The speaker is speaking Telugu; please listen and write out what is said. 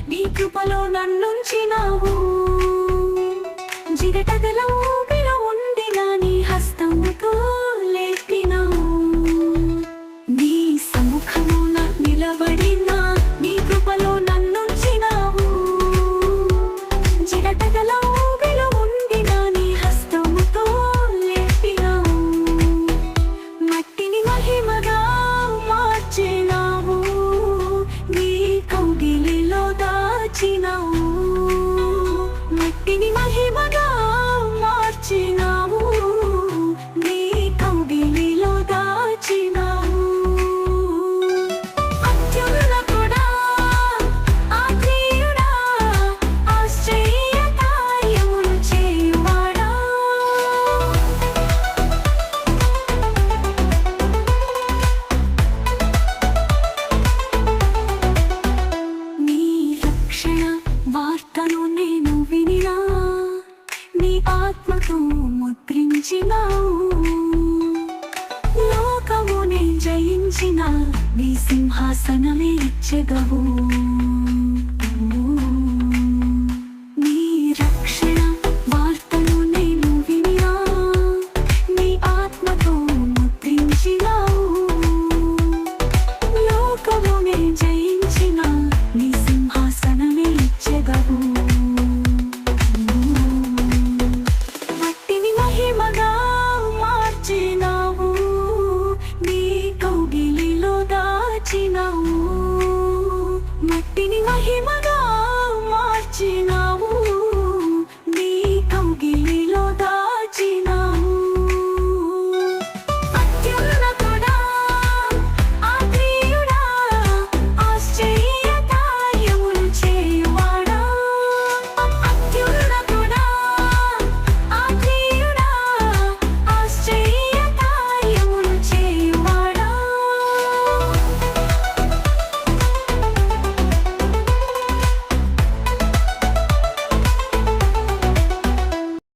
నీ కృపలో నన్నుంచినావు. జిగటగల ఊపిలో ఉండిన నీ హస్తముతో లేపినావు. నీ సముఖమున నిలబడిన నీ కృపలో నన్నుంచినావు. జిగటగల ఊపిలో ఉండిన నీ హస్తముతో లేపినావు. మట్టిని మహిమగా మార్చినావు. నీ కౌగిలిలో దాచినావు. మట్టిని మహిమగా మార్చినావు. నీ కౌగిలిలో దాచినావు. అత్యున్నతుడా, ఆత్మీయుడా, ఆశ్చర్యకార్యములు చేయువాడా, నీ రక్షణ వార్తను నేను వినినా. నీ ఆత్మతో ముద్రించినావు. లోకమునే జయించిన నీ సింహాసనమే ఇచ్చెదవు. నీ రక్షణ వార్తను నేను వినినా. నీ ఆత్మతో ముద్రించినావు. లోకమునే జయించిన నీ సింహాసనమే ఇచ్చెదవు. మట్టిని మహిమగా మార్చినావు. నీ కౌగిలిలో దాచినావు. మట్టిని మహిమగా మార్చినావు.